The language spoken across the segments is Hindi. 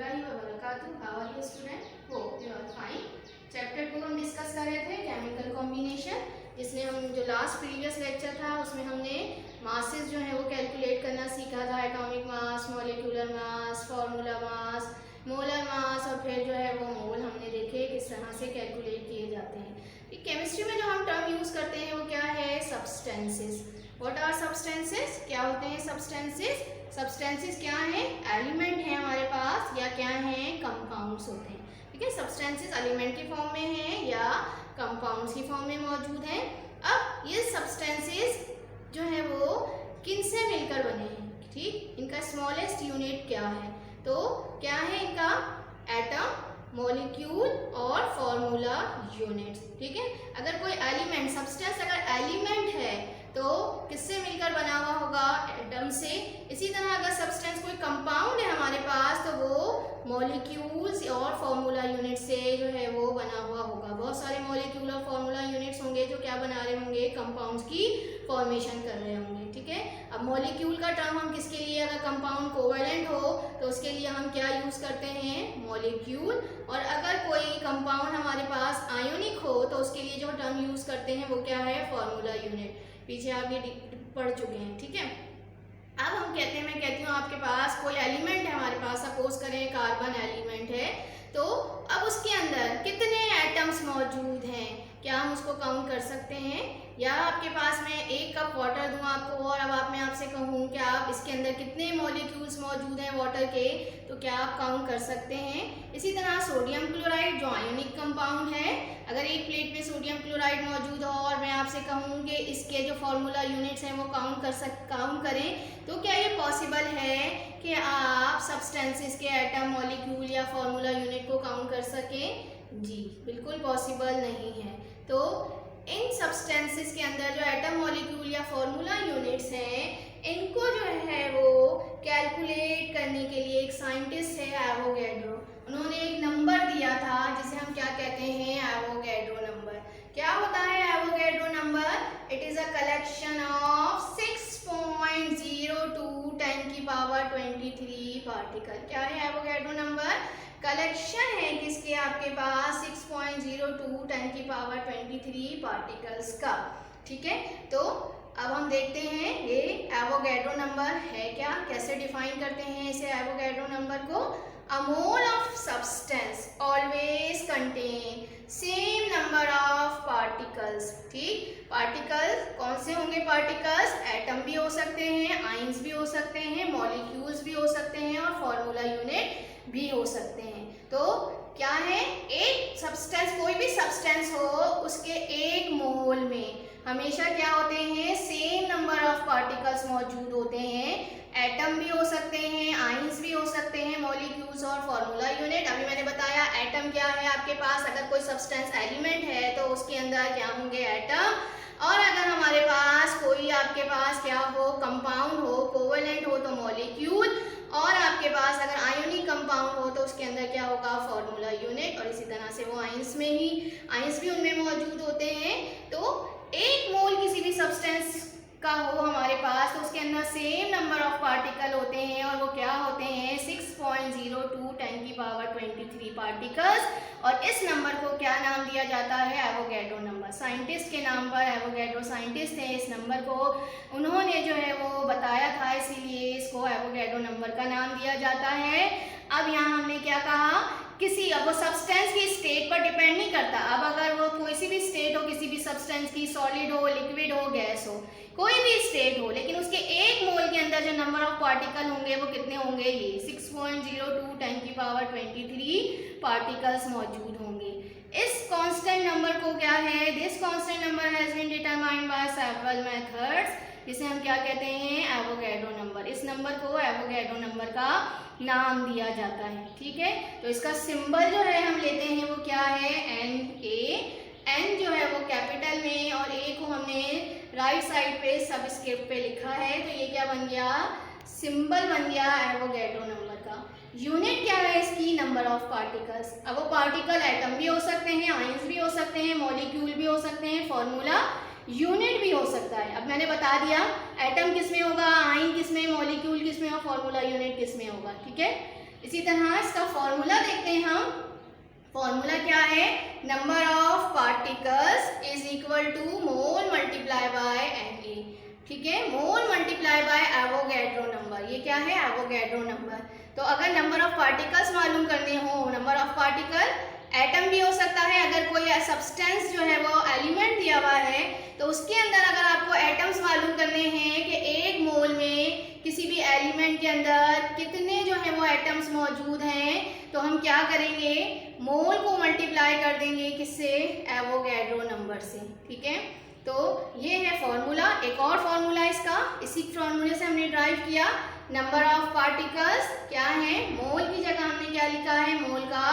warahmatullahi wabarakatuh. How are you student? Hope you are fine. Chapter 2 हम डिस्कस कर रहे थे केमिकल कॉम्बिनेशन, जिसमें हम जो लास्ट प्रीवियस लेक्चर था उसमें हमने मासेस जो है वो कैलकुलेट करना सीखा था। Atomic mass, molecular mass, formula मास, मोलर मास और फिर जो है वो मोल हमने देखे किस तरह से कैलकुलेट किए जाते हैं। केमिस्ट्री में जो हम टर्म यूज़ करते हैं वो क्या है? सब्सटेंसेस। What are substances? क्या होते हैं सब्सटेंसेस? सब्सटेंसेस क्या हैं? एलिमेंट है हमारे पास या क्या हैं? कंपाउंड्स होते हैं। ठीक है, सब्सटेंसेस एलिमेंट के फॉर्म में हैं या कंपाउंड्स की फॉर्म में मौजूद हैं। अब ये सब्सटेंसेस जो है वो किन से मिलकर बने हैं? ठीक, इनका स्मॉलेस्ट यूनिट क्या है? तो क्या है इनका? एटम, मॉलिक्यूल और फॉर्मूला यूनिट्स। ठीक है, अगर कोई एलिमेंट सब्सटेंस अगर एलिमेंट है तो किससे मिलकर बना हुआ होगा? एटम से। इसी तरह अगर सब्सटेंस कोई कंपाउंड है हमारे पास तो वो मॉलिक्यूल्स और फॉर्मूला यूनिट से जो है वो बना हुआ होगा। बहुत सारे मॉलिक्यूल और फॉर्मूला यूनिट्स होंगे जो क्या बना रहे होंगे? कंपाउंड्स की फॉर्मेशन कर रहे होंगे। ठीक है, अब मॉलिक्यूल का टर्म हम किसके लिए, अगर कंपाउंड कोवेलेंट हो तो उसके लिए हम क्या यूज करते हैं? मॉलिक्यूल। और अगर कोई कंपाउंड हमारे पास आयोनिक हो तो उसके लिए जो टर्म यूज करते हैं वो क्या है? Formula unit. पीछे आप ये पढ़ चुके हैं। ठीक है, अब हम कहते हैं, मैं कहती हूँ आपके पास कोई एलिमेंट है हमारे पास, सपोज करें कार्बन एलिमेंट है, तो अब उसके अंदर कितने एटम्स मौजूद हैं? क्या हम उसको काउंट कर सकते हैं? या आपके पास मैं 1 कप वाटर दूं आपको और अब मैं आपसे कहूँ कि आप इसके अंदर कितने मॉलिक्यूल्स मौजूद हैं वाटर के, तो क्या आप काउंट कर सकते हैं? इसी तरह सोडियम क्लोराइड जो आयोनिक कंपाउंड है, अगर एक प्लेट में सोडियम क्लोराइड मौजूद हो और मैं आपसे कहूँ कि इसके जो फॉर्मूला यूनिट्स हैं वो काउंट करें, तो क्या ये पॉसिबल है कि आप सब्सटेंसेस के एटम, मॉलिक्यूल या फॉर्मूला यूनिट को काउंट कर सकें? जी बिल्कुल पॉसिबल नहीं है। तो इन सब्सटेंसेस के अंदर जो एटम, मॉलिक्यूल या फॉर्मूला यूनिट्स हैं, इनको जो है वो कैलकुलेट करने के लिए एक साइंटिस्ट है एवोगैड्रो। उन्होंने एक नंबर दिया था जिसे हम क्या कहते हैं? Avogadro number. क्या होता है Avogadro number? It is a collection of 6.02 10 की पावर 23 पार्टिकल। क्या है एवोगैड्रो नंबर? कलेक्शन है किसके? आपके पास 6.02 10 की पावर 23 पार्टिकल्स का। ठीक है, तो अब हम देखते हैं ये एवोगैड्रो नंबर है क्या, कैसे डिफाइन करते हैं इसे एवोगैड्रो नंबर को। A mole of substance always contain same number of particles। ठीक, पार्टिकल्स कौन से होंगे? पार्टिकल्स एटम भी हो सकते हैं, आइंस भी हो सकते हैं, मॉलिक्यूल्स भी हो सकते हैं और फॉर्मूला यूनिट भी हो सकते हैं। तो क्या है? एक सब्सटेंस, कोई भी सब्सटेंस हो, उसके एक मोल में हमेशा क्या होते हैं? सेम नंबर ऑफ पार्टिकल्स मौजूद होते हैं। एटम भी हो सकते हैं, आइंस भी हो सकते हैं, मॉलिक्यूल्स और फॉर्मूला यूनिट। अभी मैंने बताया एटम क्या है आपके पास, अगर कोई सब्सटेंस एलिमेंट है तो उसके अंदर क्या होंगे? एटम। और अगर हमारे पास कोई आपके पास क्या हो? कंपाउंड हो, कोवेलेंट हो, तो मॉलिक्यूल। और आपके पास अगर आयोनिक कंपाउंड हो तो उसके अंदर क्या होगा? Formula unit. और इसी तरह से वो आइंस भी उनमें मौजूद होते हैं। तो एक मोल किसी भी सब्सटेंस का हो हमारे पास तो उसके अंदर सेम नंबर ऑफ पार्टिकल होते हैं और वो क्या होते हैं? 6.02 10 की पावर 23 पार्टिकल्स। और इस नंबर को क्या नाम दिया जाता है? Avogadro number. साइंटिस्ट के नाम पर, एवोगैड्रो साइंटिस्ट हैं, इस नंबर को उन्होंने जो है वो बताया था, इसीलिए इसको एवोगैड्रो नंबर का नाम दिया जाता है। अब यहाँ हमने क्या कहा? किसी, अब वो सब्सटेंस की स्टेट पर डिपेंड नहीं करता। अब अगर वो कोई सी भी स्टेट हो किसी भी सब्सटेंस की, सॉलिड हो, लिक्विड हो, गैस हो, कोई भी स्टेट हो, लेकिन उसके एक मोल के अंदर जो नंबर ऑफ पार्टिकल होंगे वो कितने होंगे? ये 6.02 10 की पावर 23 पार्टिकल्स मौजूद होंगे। इस कांस्टेंट नंबर को क्या है? This constant number has been determined by several methods, जिसे हम क्या कहते हैं? Avogadro number. इस नंबर को एवोगैड्रो नंबर का नाम दिया जाता है। ठीक है, तो इसका सिंबल जो है हम लेते हैं वो क्या है? Na। एन जो है वो कैपिटल में और ए को हमने राइट साइड पे सबस्क्रिप्ट पे लिखा है, तो ये क्या बन गया? सिंबल बन गया एवोगैड्रो नंबर का। यूनिट क्या है इसकी? Number of particles. अब वो पार्टिकल एटम भी हो सकते हैं, आइंस भी हो सकते हैं, मॉलिक्यूल भी हो सकते हैं, फॉर्मूला यूनिट भी हो सकता है। अब मैंने बता दिया एटम किस में होगा, आयन किस में, मॉलिक्यूल किस में और फॉर्मूला यूनिट किस में होगा। ठीक है, इसी तरह इसका फॉर्मूला देखते हैं हम। फॉर्मूला क्या है, number of particles is equal to mole multiply by Na। ठीक है, mole multiply by Avogadro number. ये क्या है, एवोगैड्रो नंबर। तो अगर नंबर ऑफ पार्टिकल्स मालूम करने हो, नंबर ऑफ पार्टिकल एटम भी हो सकता है, अगर कोई सब्सटेंस जो है वो एलिमेंट दिया हुआ है तो उसके अंदर अगर आपको एटम्स मालूम करने हैं कि एक मोल में किसी भी एलिमेंट के अंदर कितने जो है वो एटम्स मौजूद हैं, तो हम क्या करेंगे, मोल को मल्टीप्लाई कर देंगे किससे, एवोगैड्रो नंबर से। ठीक है, तो ये है फॉर्मूला। एक और फॉर्मूला इसका, इसी फॉर्मूले से हमने ड्राइव किया। नंबर ऑफ पार्टिकल्स क्या है, मोल की जगह हमने क्या लिखा है, मोल का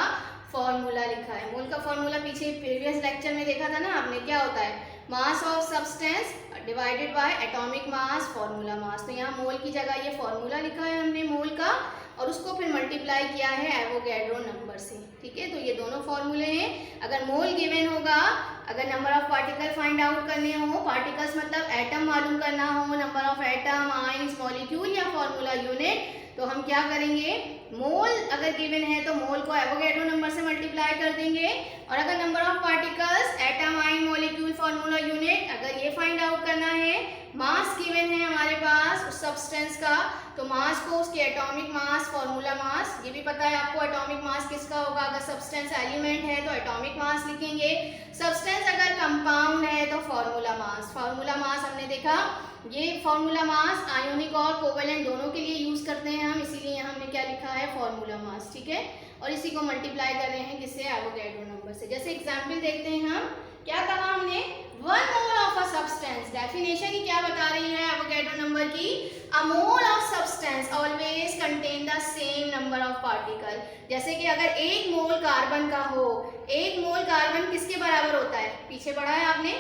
फॉर्मूला लिखा है। मोल का फॉर्मूला पीछे प्रीवियस लेक्चर में देखा था ना आपने, क्या होता है, मास of substance divided by atomic mass, formula मास। तो यहाँ मोल की जगह ये फॉर्मूला लिखा है हमने मोल का, और उसको फिर मल्टीप्लाई किया है एवोगैड्रो नंबर से। ठीक है, तो ये दोनों फॉर्मूले हैं। अगर मोल गिवन होगा, अगर number of particle find out करने हो, पार्टिकल्स मतलब एटम मालूम करना हो, number of atom, ions, molecule या फॉर्मूला यूनिट, तो हम क्या करेंगे, मोल अगर गिवन है तो मोल को एवोगैड्रो नंबर से मल्टीप्लाई कर देंगे, और अगर number of particles, atom, ion, molecule, formula unit, अगर ये फाइंड आउट करना है, मास गिवन है हमारे पास उस सब्सटेंस का, तो मास को उसके एटॉमिक मास, फॉर्मूला मास, ये भी पता है आपको एटॉमिक मास किसका होगा, अगर सब्सटेंस एलिमेंट है तो एटॉमिक मास लिखेंगे, सब्सटेंस अगर कंपाउंड है तो फॉर्मूला मास। फॉर्मूला मास हमने देखा, ये फॉर्मूला मास आयोनिक और कोवेलेंट दोनों के लिए यूज करते हैं हम, इसीलिए यहाँ हमने क्या लिखा है, फॉर्मूला मास। ठीक है, और इसी को मल्टीप्लाई कर रहे हैं किससे, एवोगैड्रो नंबर से। जैसे एग्जाम्पल देखते हैं हम, क्या कहा हमने, 1 mole of a substance, definition ही क्या बता रही है एवोगैड्रो नंबर की, a mole of substance always contain the same number of particle. जैसे कि अगर 1 मोल कार्बन का हो, 1 मोल कार्बन किसके बराबर होता है, पीछे पढ़ा है आपने,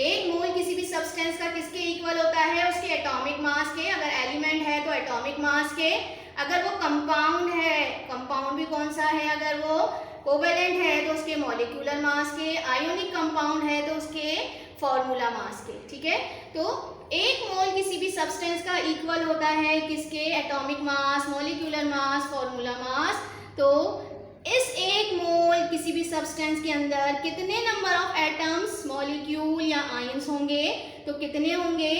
1 मोल किसी भी सब्सटेंस का किसके इक्वल होता है, उसके एटॉमिक मास के, अगर एलिमेंट है तो एटॉमिक मास के, अगर वो कंपाउंड है, कंपाउंड भी कौन सा है, अगर वो कोवेलेंट है तो उसके मॉलिक्यूलर मास के, आयोनिक कंपाउंड है तो उसके फॉर्मूला मास के। ठीक है, तो 1 मोल किसी भी सब्सटेंस का इक्वल होता है किसके, atomic mass, molecular mass, formula मास। तो इस 1 मोल किसी भी सब्सटेंस के अंदर कितने नंबर ऑफ एटम्स, मॉलिक्यूल या आयंस होंगे, तो कितने होंगे,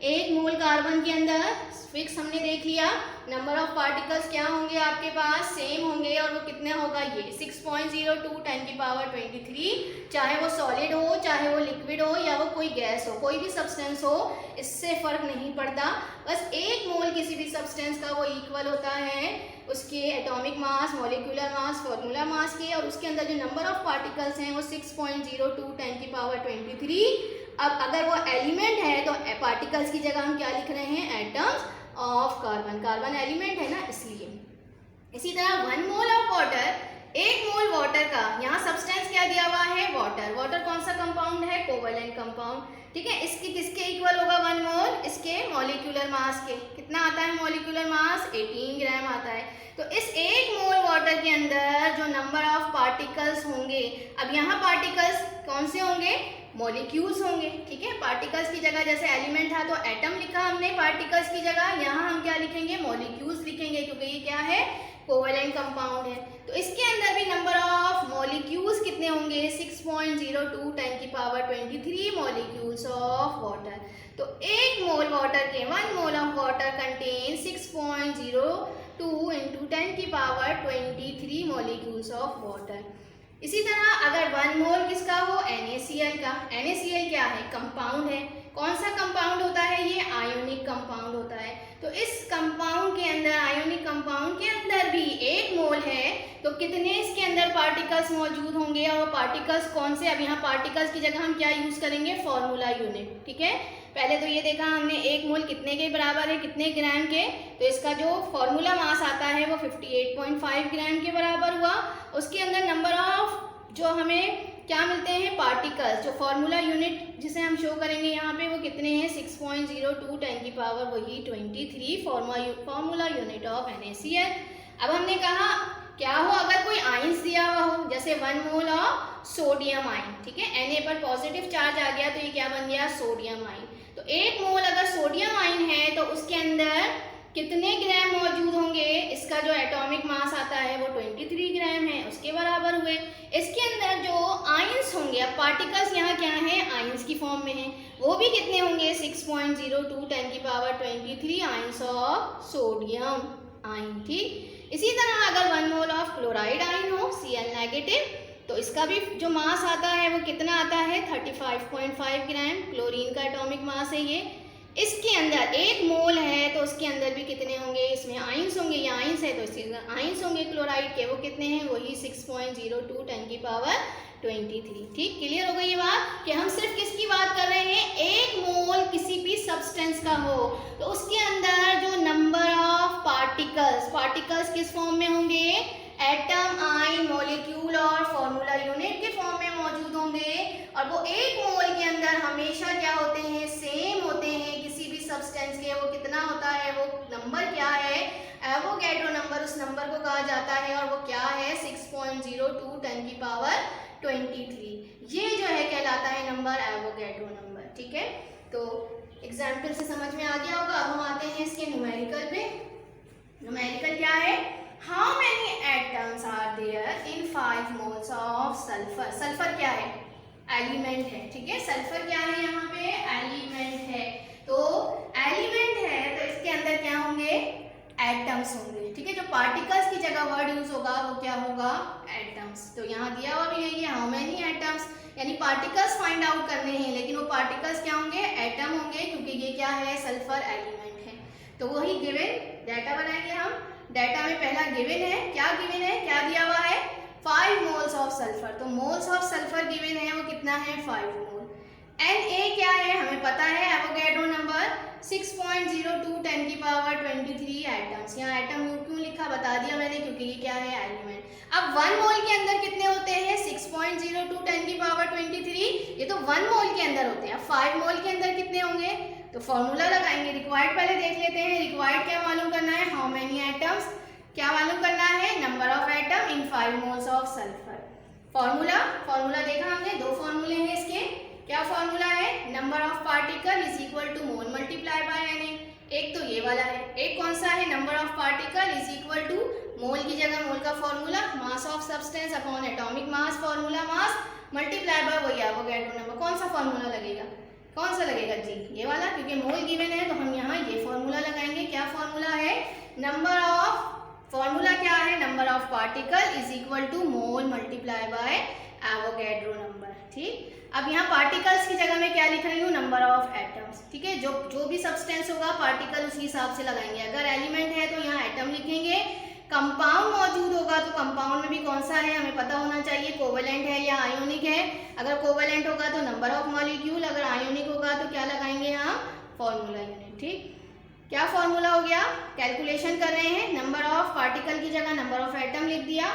1 मोल कार्बन के अंदर फिक्स हमने देख लिया, नंबर ऑफ पार्टिकल्स क्या होंगे आपके पास, सेम होंगे, और वो कितने होगा, ये 6.02 10 की पावर 23, चाहे वो सॉलिड हो, चाहे वो लिक्विड हो, या वो कोई गैस हो, कोई भी सब्सटेंस हो, इससे फर्क नहीं पड़ता, बस 1 मोल किसी भी सब्सटेंस का वो इक्वल होता है उसके atomic mass, molecular mass, formula मास के, और उसके अंदर जो नंबर ऑफ पार्टिकल्स हैं वो 6.02 10 की पावर 23। अब अगर वो एलिमेंट है तो पार्टिकल्स की जगह हम क्या लिख रहे हैं, atoms of carbon, carbon element है ना, इसलिए। इसी तरह 1 mole of water, 1 mole water का, यहाँ सब्सटेंस क्या दिया हुआ है, वाटर। वाटर कौन सा कंपाउंड है, कोवेलेंट कंपाउंड। ठीक है, इसकी किसके इक्वल होगा 1 मोल, इसके मॉलिक्यूलर मास के। कितना आता है मॉलिक्यूलर मास, 18 ग्राम आता है। तो इस 1 मोल वाटर के अंदर जो नंबर ऑफ पार्टिकल्स होंगे, अब यहाँ पार्टिकल्स कौन से होंगे, मॉलिक्यूल्स होंगे। ठीक है, पार्टिकल्स की जगह जैसे एलिमेंट था तो एटम लिखा हमने पार्टिकल्स की जगह, यहाँ हम क्या लिखेंगे, मॉलिक्यूल्स लिखेंगे, क्योंकि ये क्या है, कोवेलेंट कंपाउंड है। तो इसके अंदर भी नंबर ऑफ मॉलिक्यूल्स कितने होंगे, 6.02 10 की पावर 23 मॉलिक्यूल्स ऑफ वाटर। तो 1 मोल वाटर के, 1 mole of water contain 6.02 into 10 की पावर 23 मॉलिक्यूल्स ऑफ वाटर। इसी तरह अगर 1 मोल किसका हो, NaCl का, NaCl क्या है, कंपाउंड है। कौन सा कंपाउंड होता है, ये आयोनिक कंपाउंड होता है। तो इस कंपाउंड के अंदर, आयोनिक कंपाउंड के अंदर भी 1 मोल है, तो कितने इसके अंदर पार्टिकल्स मौजूद होंगे, और पार्टिकल्स कौन से, अब यहाँ पार्टिकल्स की जगह हम क्या यूज करेंगे, फॉर्मूला यूनिट। ठीक है, पहले तो ये देखा हमने 1 मोल कितने के बराबर है, कितने ग्राम के, तो इसका जो फॉर्मूला मास आता है वो 58.5 ग्राम के बराबर हुआ। उसके अंदर नंबर ऑफ जो हमें क्या मिलते हैं, पार्टिकल्स, जो फॉर्मूला यूनिट जिसे हम शो करेंगे यहाँ पे, वो कितने हैं, 6.02 10 की पावर वही 23 फॉर्मूला यूनिट ऑफ NaCl। अब हमने कहा क्या हो, अगर कोई आयंस दिया हुआ हो, जैसे 1 मोल ऑफ सोडियम आयन। ठीक है, Na पर पॉजिटिव चार्ज आ गया तो ये क्या बन गया, सोडियम आयन। तो 1 मोल अगर सोडियम आयन है तो उसके अंदर कितने ग्राम मौजूद होंगे, इसका इसका जो एटॉमिक मास आता है वो 23 ग्राम है, उसके बराबर हुए। इसके अंदर जो आयंस होंगे, अब पार्टिकल्स यहाँ क्या है, आयंस की फॉर्म में है, वो भी कितने होंगे 6.02 10 की power 23 ions of sodium ion. ठीक, इसी तरह अगर 1 मोल ऑफ क्लोराइड आयन हो Cl नेगेटिव, तो इसका भी जो मास आता है वो कितना आता है 35.5 ग्राम। क्लोरीन का एटॉमिक मास है ये। इसके अंदर 1 मोल है तो उसके अंदर भी कितने होंगे, इसमें आयंस होंगे, ये आयंस है तो इसके अंदर आयंस होंगे क्लोराइड के, वो कितने हैं, वही 6.02 10 की पावर 23। ठीक, क्लियर हो गई ये बात कि हम सिर्फ किसकी बात कर रहे हैं, 1 मोल किसी भी सब्सटेंस का हो तो उसके अंदर जो नंबर ऑफ पार्टिकल्स किस फॉर्म में होंगे, एटम, आयन, मॉलिक्यूल और फॉर्मूला यूनिट के फॉर्म में मौजूद होंगे। और वो 1 मोल के अंदर हमेशा क्या होते हैं, सेम होते हैं किसी भी सब्सटेंस के। वो कितना होता है, वो नंबर क्या है, एवोगैड्रो नंबर उस नंबर को कहा जाता है, और वो क्या है 6.02 10 की पावर 23। ये जो है कहलाता है नंबर एवोगैड्रो नंबर। ठीक है, तो एग्जाम्पल से समझ में आ गया होगा। अब हम आते हैं इसके न्यूमेरिकल पे। न्यूमेरिकल क्या है, how many atoms are there in 5 moles of sulphur. Sulphur क्या है, एलिमेंट है। ठीक है, सल्फर क्या है, यहाँ पे एलिमेंट है। तो एलिमेंट है तो इसके अंदर क्या होंगे, एटम्स होंगे। ठीक है, जो पार्टिकल्स की जगह वर्ड यूज होगा वो क्या होगा, एटम्स। तो यहाँ दिया हुआ भी है हाउ मेनी एटम्स, यानी पार्टिकल्स फाइंड आउट करने हैं, लेकिन वो पार्टिकल्स क्या होंगे, एटम होंगे, क्योंकि ये क्या है, सल्फर एलिमेंट है। तो वही गिवन डाटा बनाएंगे हम। डाटा में पहला गिवन है, क्या गिवन है, क्या दिया हुआ है, 5 मोल्स ऑफ सल्फर। तो मोल्स ऑफ सल्फर गिवन है वो कितना है, 5 मोल। Na क्या है, हमें पता है, एवोगैड्रो नंबर 6.02 10 की पावर 23 एटम्स। यहाँ एटम क्यों लिखा बता दिया मैंने, क्योंकि ये क्या है, एलिमेंट। अब 1 मोल के अंदर कितने होते हैं, 6.02 10 की पावर 23, ये तो 1 मोल के अंदर होते हैं। 5 मोल के अंदर कितने होंगे, तो फॉर्मूला लगाएंगे। रिक्वायर्ड पहले देख लेते हैं, रिक्वायर्ड क्या मालूम करना है, हाउ मेनी एटम्स, क्या मालूम करना है, number of atom in 5 moles of sulphur. Formula देखा हमने, 2 फॉर्मूले हैं इसके। क्या फॉर्मूला है, number of particle is equal to mole multiply by Na। एक तो ये वाला है, एक कौन सा है, number of particle is equal to mole की जगह मोल का formula, mass of substance upon atomic mass, formula mass multiply by वही एवोगैड्रो नंबर। कौन सा फॉर्मूला लगेगा, कौन सा लगेगा जी, ये वाला, क्योंकि मोल गिवन है तो हम यहाँ ये फॉर्मूला लगाएंगे। क्या फॉर्मूला है, नंबर ऑफ, फॉर्मूला क्या है, number of particle is equal to mole multiply by Avogadro number. ठीक, अब यहाँ पार्टिकल्स की जगह में क्या लिख रही हूँ, नंबर ऑफ एटम्स। ठीक है, जो भी सब्सटेंस होगा पार्टिकल उसी हिसाब से लगाएंगे। अगर एलिमेंट है तो यहाँ एटम लिखेंगे, कंपाउंड मौजूद होगा तो कंपाउंड में भी कौन सा है हमें पता होना चाहिए, कोवेलेंट है या आयोनिक है। अगर कोवेलेंट होगा तो नंबर ऑफ मॉलिक्यूल, अगर आयोनिक होगा तो क्या लगाएंगे यहाँ, फॉर्मूला यूनिट। ठीक, क्या फॉर्मूला हो गया, कैलकुलेशन कर रहे हैं, नंबर ऑफ पार्टिकल की जगह नंबर ऑफ एटम लिख दिया,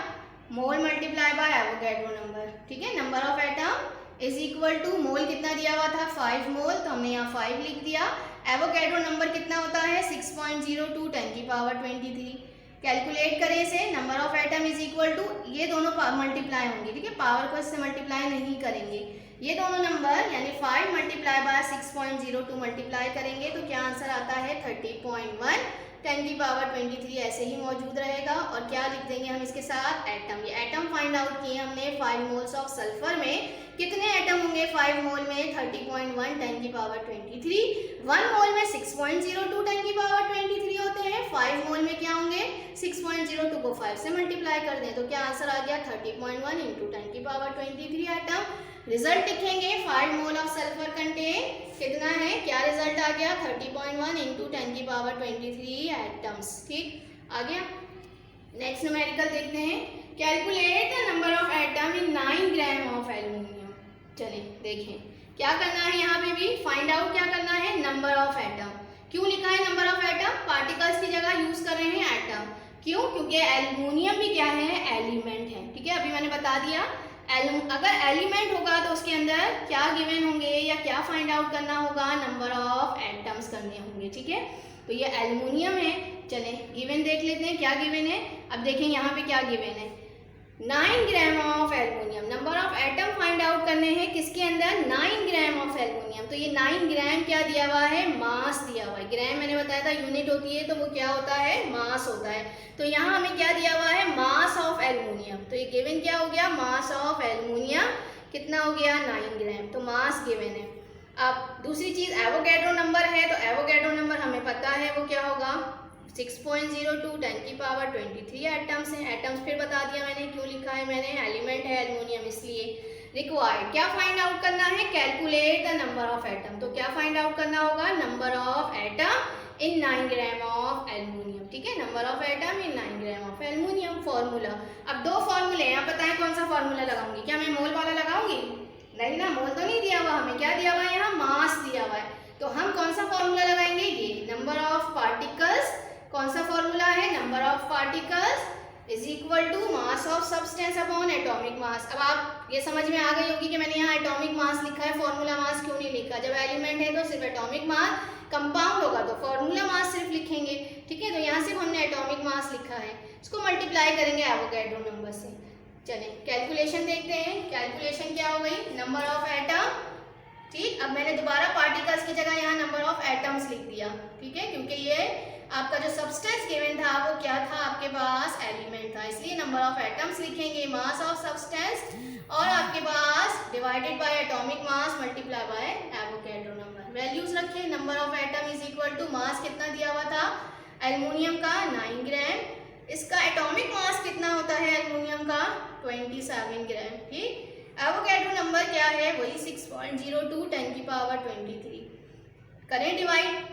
mole multiply by Avogadro number. ठीक है, number of atom is equal to mole कितना दिया हुआ था, 5 मोल, तो हमने यहाँ 5 लिख दिया। एवोगैड्रो नंबर कितना होता है, 6.02 10 की पावर 23। कैलकुलेट करें इसे, number of atom is equal to, ये दोनों मल्टीप्लाई होंगे। ठीक है, पावर को इससे मल्टीप्लाई नहीं करेंगे, ये दोनों नंबर यानी 5 मल्टीप्लाई बाय 6.02 मल्टीप्लाई करेंगे तो क्या आंसर आता है 30.1 10 की पावर 23 ऐसे ही मौजूद रहेगा। और क्या लिख देंगे हम इसके साथ, एटम। ये एटम फाइंड आउट किए हमने 5 मोल्स ऑफ सल्फर में, कितने एटम होंगे 5 मोल में, 30.1 10 की पावर 23। 1 मोल में 6.02 10 की पावर 23 होते हैं, 5 मोल में क्या होंगे, 6.02 को 5 से मल्टीप्लाई कर दें तो क्या आंसर आ गया 30.1 इंटू 10 की पावर 23 एटम। रिजल्ट लिखेंगे, 5 मोल ऑफ सल्फर कंटेन कितना है, क्या रिजल्ट आ गया 30.1 इंटू 10 की पावर 23 एटम्स। ठीक, आ गया। नेक्स्ट न्यूमेरिकल देखते हैं, calculate the number of atom in 9 gram of aluminium. चलिए देखें क्या करना है, यहाँ पे भी फाइंड आउट क्या करना है, नंबर ऑफ एटम। क्यों लिखा है नंबर ऑफ एटम, पार्टिकल्स की जगह यूज कर रहे हैं एटम, क्यों, क्योंकि एल्यूमिनियम भी क्या है, एलिमेंट है। ठीक है, अभी मैंने बता दिया, अगर एलिमेंट होगा तो उसके अंदर क्या गिवन होंगे या क्या फाइंड आउट करना होगा, नंबर ऑफ एटम्स करने होंगे। ठीक है, तो ये एल्यूमिनियम है। चलें गिवन देख लेते हैं क्या गिवन है। अब देखें यहाँ पे क्या गिवन है, 9 gram of aluminium. Number of atom find out करने हैं किसके अंदर, 9 ग्राम ऑफ एल्युमिनियम। तो ये 9 ग्राम क्या दिया हुआ है, मास दिया हुआ है। ग्राम मैंने बताया था यूनिट होती है, तो वो क्या होता है, मास होता है। तो यहाँ हमें क्या दिया हुआ है, मास ऑफ एल्युमिनियम। तो ये गिवन क्या हो गया, मास ऑफ एल्युमिनियम कितना हो गया, 9 ग्राम। तो मास गिवन है। अब दूसरी चीज एवोगैड्रो नंबर है, तो एवोगैड्रो नंबर हमें पता है वो क्या होगा, 6.02 10 की पावर 23 एटम्स हैं। एटम्स फिर बता दिया मैंने, क्यों लिखा है मैंने, एलिमेंट है एल्युमिनियम इसलिए। रिक्वायर्ड क्या फाइंड आउट करना है, calculate the number of atom. तो क्या फाइंड आउट करना होगा, number of atom in 9 gram of aluminium. ठीक है, number of atom in 9 gram of aluminium. Formula, अब दो फॉर्मूले यहाँ पता है कौन सा फॉर्मूला लगाऊंगी, क्या मैं मोल वाला लगाऊंगी, नहीं ना, मोल तो नहीं दिया हुआ हमें, क्या दिया हुआ है यहाँ, मास दिया हुआ है। तो हम कौन सा फॉर्मूला लगाएंगे, ये नंबर ऑफ पार्टिकल्स। कौन सा फॉर्मूला है, number of particles is equal to mass of substance upon atomic mass. अब आप ये समझ में आ गई होगी कि मैंने यहाँ एटॉमिक मास लिखा है, फॉर्मूला मास क्यों नहीं लिखा। जब एलिमेंट है तो सिर्फ एटॉमिक मास, कंपाउंड होगा तो फॉर्मूला मास सिर्फ लिखेंगे। ठीक है, तो यहाँ सिर्फ हमने एटॉमिक मास लिखा है, इसको मल्टीप्लाई करेंगे एवोगैड्रो नंबर से। चलें कैलकुलेशन देखते हैं, कैलकुलेशन क्या हो गई, नंबर ऑफ एटम। ठीक, अब मैंने दोबारा पार्टिकल्स की जगह यहाँ नंबर ऑफ एटम्स लिख दिया। ठीक है, क्योंकि ये आपका जो सब्सटेंस गिवन था वो क्या था, आपके पास एलिमेंट था, इसलिए नंबर ऑफ एटम्स लिखेंगे, मास ऑफ सब्सटेंस और आपके पास divided by atomic mass multiply by Avogadro number. Values रखें, number of atom is equal to mass कितना दिया हुआ था एल्युमिनियम का, 9 ग्राम। इसका एटॉमिक मास कितना होता है एल्युमिनियम का, 27 ग्राम। ठीक, एवोगैड्रो नंबर क्या है, वही 6.02 10 की पावर 23। करें डिवाइड,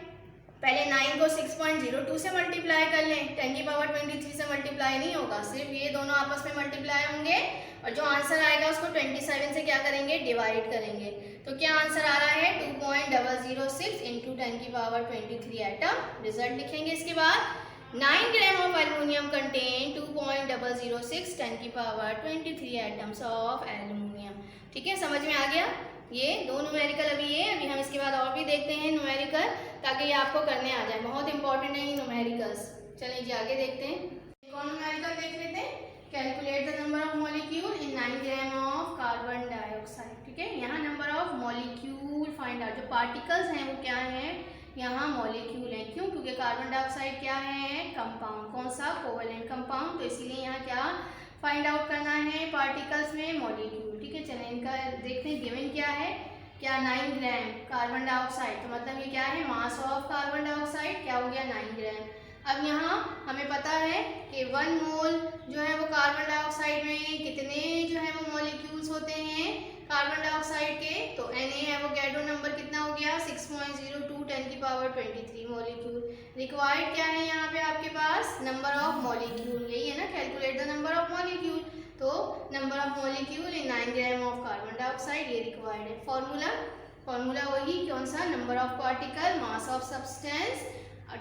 पहले 9 को 6.02 से मल्टीप्लाई कर लें, 10 की पावर 23 से मल्टीप्लाई नहीं होगा, सिर्फ ये दोनों आपस में मल्टीप्लाई होंगे और जो आंसर आएगा उसको 27 से क्या करेंगे, डिवाइड करेंगे। तो क्या आंसर आ रहा है, 2.006 इंटू 10 की पावर 23 एटम। रिजल्ट लिखेंगे इसके बाद, 9 ग्राम ऑफ एल्युमिनियम कंटेन 2.006 10 की पावर 23 एटम्स ऑफ एल्युमिनियम। ठीक है, समझ में आ गया। ये दो न्यूमेरिकल अभी है, अभी हम इसके बाद और भी देखते हैं न्यूमेरिकल, ताकि ये आपको करने आ जाए, बहुत इंपॉर्टेंट है ये न्यूमेरिकल्स। चलिए जी आगे देखते हैं, कौन न्यूमेरिकल देख लेते हैं। Calculate the number of molecule in 9 gram of carbon dioxide. ठीक है, यहाँ number of molecule find out, जो पार्टिकल्स हैं वो क्या हैं, यहाँ मॉलिक्यूल है। क्यों, क्योंकि कार्बन डाइऑक्साइड क्या है, कंपाउंड, कौन सा, कोवेलेंट कंपाउंड, तो इसीलिए यहाँ क्या फाइंड आउट करना है, पार्टिकल्स में मॉलिक्यूल। ठीक है, चलें इनका देखते हैं, गिवन क्या है, क्या 9 ग्राम कार्बन डाइऑक्साइड, तो मतलब ये क्या है, मास ऑफ कार्बन डाइऑक्साइड क्या हो गया, 9 ग्राम। अब यहाँ हमें पता है कि 1 मोल जो है वो कार्बन डाइऑक्साइड में कितने जो है वो मॉलिक्यूल्स होते हैं कार्बन डाइऑक्साइड के, तो Na एवोगैड्रो नंबर कितना हो गया, 6.02 10 की पावर 23 मॉलिक्यूल। रिक्वायर्ड क्या है यहाँ पे आपके पास, नंबर ऑफ मॉलिक्यूल, यही है ना, calculate the number of molecule. तो number of molecule in 9 gram of carbon dioxide, ये रिक्वायर्ड है। फॉर्मूला वही कौन सा, number of particle, mass of substance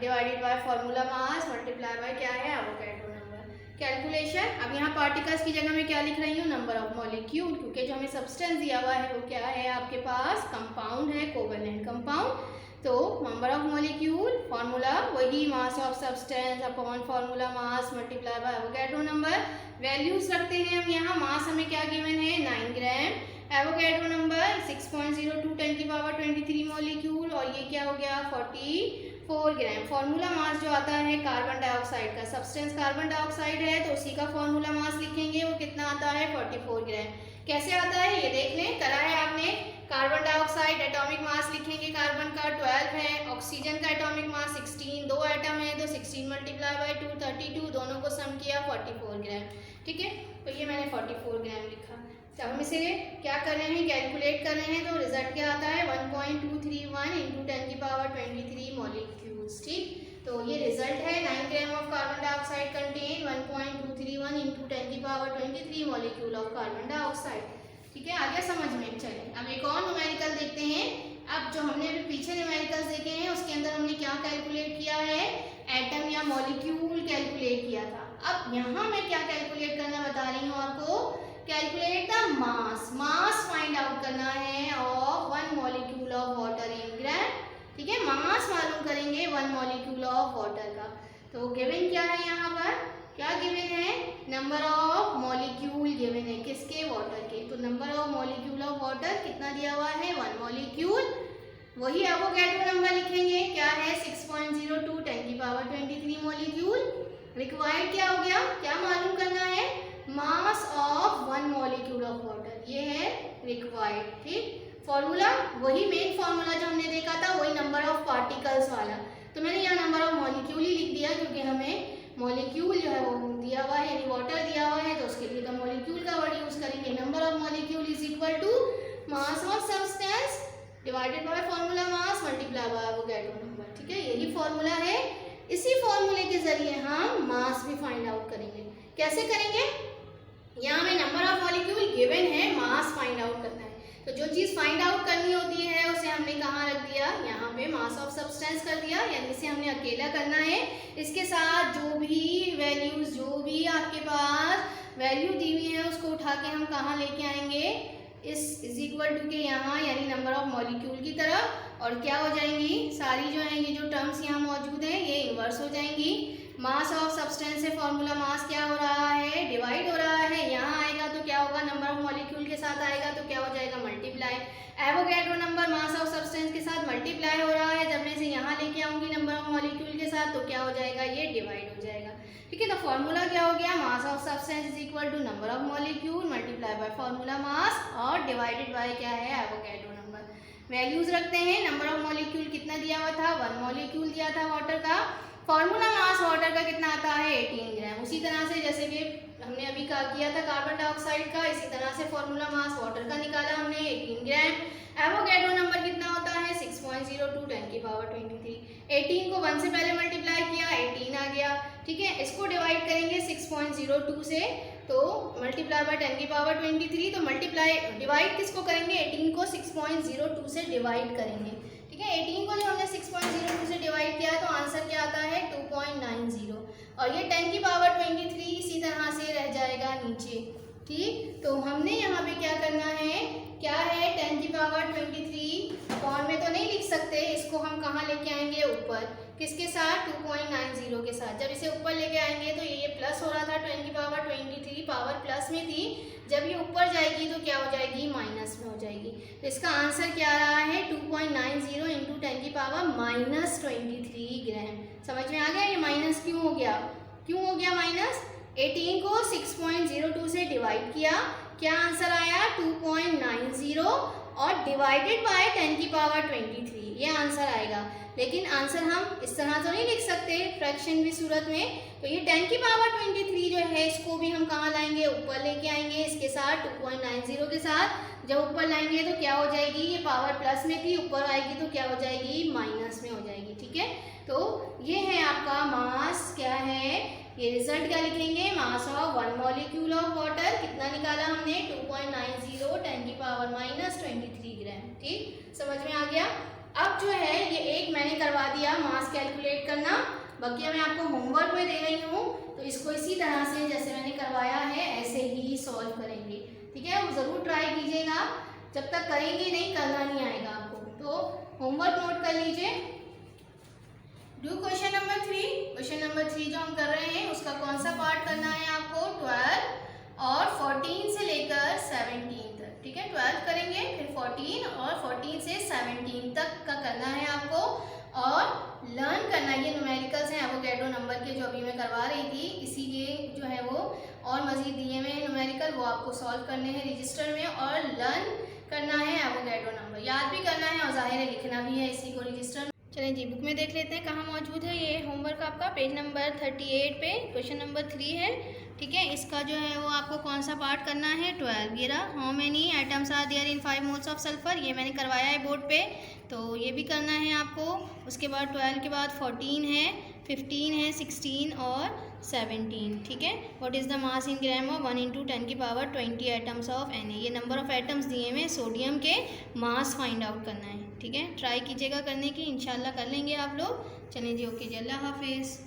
divided by formula mass multiply by क्या है, एवोगैड्रो नंबर। कैलकुलेशन, अब यहाँ पार्टिकल्स की जगह मैं क्या लिख रही हूँ, नंबर ऑफ मॉलिक्यूल, क्योंकि जो हमें सब्सटेंस दिया हुआ है वो क्या है आपके पास, कंपाउंड है, कोवेलेंट कंपाउंड। तो नंबर ऑफ मॉलिक्यूल, फॉर्मूला वही मास of substance upon formula mass multiply by Avogadro number. Values रखते हैं हम यहाँ, मास हमें क्या गिवन है, 9 ग्राम, एवोगैड्रो नंबर 6.02 10 की पावर 23 मॉलिक्यूल, और ये क्या हो गया 44 ग्राम। फॉर्मूला मास जो आता है कार्बन डाइऑक्साइड का, सब्सटेंस कार्बन डाइऑक्साइड है तो उसी का फॉर्मूला मास लिखेंगे, वो कितना आता है 44 ग्राम। कैसे आता है ये देख लें, करा है आपने, कार्बन डाइऑक्साइड एटॉमिक मास लिखेंगे, कार्बन का 12 है, ऑक्सीजन का एटॉमिक मास 16, 2 एटम है तो 16 मल्टीप्लाई बाय 2 32, दोनों को सम किया 44 ग्राम। ठीक है, तो ये मैंने 44 ग्राम लिखा। जब हम इसे क्या कर रहे हैं, कैलकुलेट कर रहे हैं, तो रिजल्ट क्या आता है 1.231 इंटू 10 की पावर 23 मॉलिक्यूल्स। ठीक, तो ये रिजल्ट है, 9 gram of carbon dioxide contain 1.231 into 10 की power 23 molecule of carbon dioxide. ठीक है, आगे समझ में। चलिए अब एक और न्यूमेरिकल देखते हैं। अब जो हमने अभी पीछे न्यूमेरिकल्स देखे हैं उसके अंदर हमने क्या कैलकुलेट किया है, एटम या मॉलिक्यूल कैलकुलेट किया था। अब यहाँ मैं क्या कैलकुलेट करना बता रही हूँ आपको, calculate the mass find out करना है of 1 molecule of water in gram. ठीक है, मास मालूम करेंगे 1 मॉलिक्यूल ऑफ वाटर का। तो गिवन क्या है यहाँ पर, क्या गिवन है? नंबर ऑफ मॉलिक्यूल गिवन है, किसके? वाटर के। तो number of molecule of water कितना दिया हुआ है? 1 मॉलिक्यूल। वही एवोगैड्रो नंबर लिखेंगे, क्या है? 6.02 10⁻23 मॉलिक्यूल। रिक्वायर्ड क्या हो गया? क्या मालूम करना है? Mass of 1 molecule of water, ये है रिक्वायर्ड। ठीक, फॉर्मूला वही मेन फॉर्मूला जो हमने देखा था, वही नंबर ऑफ पार्टिकल्स वाला। तो मैंने यहाँ नंबर ऑफ मॉलिक्यूल ही लिख दिया, क्योंकि हमें मॉलिक्यूल जो है वो दिया हुआ है, यानी वाटर दिया हुआ है, तो उसके लिए तो मॉलिक्यूल का वर्ड यूज करेंगे। Number of molecule is equal to mass of substance divided by formula mass multiply by Avogadro number. ठीक है, यही फॉर्मूला है। इसी फॉर्मूले के जरिए हम मास भी फाइंड आउट करेंगे। कैसे करेंगे? यहाँ में नंबर ऑफ मॉलिक्यूल गिवन है, मास फाइंड आउट करना है। तो जो चीज़ फाइंड आउट करनी होती है उसे हमने कहाँ रख दिया? यहाँ पे मास ऑफ सब्सटेंस कर दिया, यानी इसे हमने अकेला करना है। इसके साथ जो भी वैल्यूज, जो भी आपके पास वैल्यू दी हुई है, उसको उठा के हम कहाँ लेके आएंगे? इस इज इक्वल टू के यहाँ, यानी नंबर ऑफ मॉलिक्यूल की तरफ। और क्या हो जाएंगी? सारी जो है ये जो टर्म्स यहाँ मौजूद है ये इन्वर्स हो जाएंगी। मास ऑफ सब्सटेंस से फॉर्मूला मास क्या हो रहा है? डिवाइड हो रहा है। यहाँ आएगा तो क्या होगा? नंबर ऑफ मॉलिक्यूल के साथ आएगा तो क्या हो जाएगा? Multiply. Avogadro number mass of substance के साथ मल्टीप्लाई हो रहा है, जब मैं इसे यहाँ लेके आऊँगी नंबर ऑफ मॉलिक्यूल के साथ तो क्या हो जाएगा? ये डिवाइड हो जाएगा। ठीक है, तो फॉर्मूला क्या हो गया? Mass of substance is equal to number of molecule multiply by formula mass और डिवाइडेड बाय क्या है? Avogadro number. वैल्यूज रखते हैं। नंबर ऑफ मॉलिक्यूल कितना दिया हुआ था? 1 मॉलिक्यूल दिया था वाटर का। फॉर्मूला मास वाटर का कितना आता है? 18 ग्राम। उसी तरह से जैसे कि हमने अभी किया था कार्बन डाइऑक्साइड का, इसी तरह से फॉर्मूला मास वाटर का निकाला हमने 18 ग्राम। एवोगैड्रो नंबर कितना होता है? 6.02 10⁻23। 18 को 1 से पहले मल्टीप्लाई किया, 18 आ गया। ठीक है, इसको डिवाइड करेंगे 6.02 से, तो मल्टीप्लाई बाय 10⁻23। तो मल्टीप्लाई डिवाइड किसको करेंगे? 18 को 6.02 से डिवाइड करेंगे। ठीक है, 18 को जब हमने 6.02 से डिवाइड किया तो आंसर क्या आता है? 2.90। और ये 10⁻23 इसी तरह से रह जाएगा नीचे। ठीक, तो हमने यहाँ पे क्या करना है? क्या है? 10⁻23 अपॉन में तो नहीं लिख सकते, इसको हम कहाँ लेके आएंगे? ऊपर। किसके साथ? 2.90 के साथ। जब इसे ऊपर लेके आएंगे तो ये प्लस हो रहा था, 10⁻23 पावर प्लस में थी, जब ये ऊपर जाएगी तो क्या हो जाएगी? माइनस में हो जाएगी। तो इसका आंसर क्या आ रहा है? 2.90 इंटू 10⁻−23 ग्राम। समझ में आ गया ये माइनस क्यों हो गया? क्यों हो गया माइनस? 18 को 6.02 से डिवाइड किया, क्या आंसर आया? 2.90 और डिवाइडेड बाय 10⁻23, ये आंसर आएगा। लेकिन आंसर हम इस तरह तो नहीं लिख सकते फ्रैक्शन की सूरत में, तो ये 10⁻23 जो है इसको भी हम कहाँ लाएंगे? ऊपर लेके आएंगे इसके साथ 2.90 के साथ। जब ऊपर लाएंगे तो क्या हो जाएगी? ये पावर प्लस में थी, ऊपर आएगी तो क्या हो जाएगी? माइनस में हो जाएगी। ठीक है, तो ये है आपका मास। क्या है ये? रिजल्ट क्या लिखेंगे? Mass of 1 molecule of water कितना निकाला हमने? 2.90 10⁻23 ग्राम। ठीक, समझ में आ गया? अब जो है ये एक मैंने करवा दिया मास कैलकुलेट करना, बाकी मैं आपको होमवर्क में दे रही हूँ, तो इसको इसी तरह से जैसे मैंने करवाया है ऐसे ही सॉल्व करेंगे। ठीक है, वो ज़रूर ट्राई कीजिएगा, जब तक करेंगे नहीं करना नहीं आएगा आपको। तो होमवर्क नोट कर लीजिए। Do question number 3। Question number 3 जो हम कर रहे हैं उसका कौन सा पार्ट करना है आपको? 12 और 14 से लेकर 17 तक। ठीक है, 12 करेंगे, फिर 14 और 14 से 17 तक का करना है आपको, और लर्न करना है। ये न्यूमेरिकल्स हैं एवोगैड्रो नंबर के, जो अभी मैं करवा रही थी, इसी के जो है वो और मजीद दिए हुए न्यूमेरिकल, वो आपको सॉल्व करने हैं रजिस्टर में, और लर्न करना है एवोगैड्रो नंबर, याद भी करना है और जाहिर है लिखना भी है इसी को रजिस्टर में। चलें जी, बुक में देख लेते हैं कहाँ मौजूद है ये होमवर्क आपका। पेज नंबर 38 पे क्वेश्चन नंबर 3 है। ठीक है, इसका जो है वो आपको कौन सा पार्ट करना है? 12। ये रहा, how many atoms are there in 5 moles of sulphur, ये मैंने करवाया है बोर्ड पे, तो ये भी करना है आपको। उसके बाद 12 के बाद 14 है, 15 है, 16 और 17। ठीक है, what is the mass in gram of 1 × 10⁻20 atoms of Na। ये नंबर ऑफ एटम्स दिए हुए सोडियम के, मास फाइंड आउट करना है। ठीक है, ट्राई कीजिएगा करने की, इंशाल्लाह कर लेंगे आप लोग। चलें जी, ओके जी, अल्लाह हाफिज़।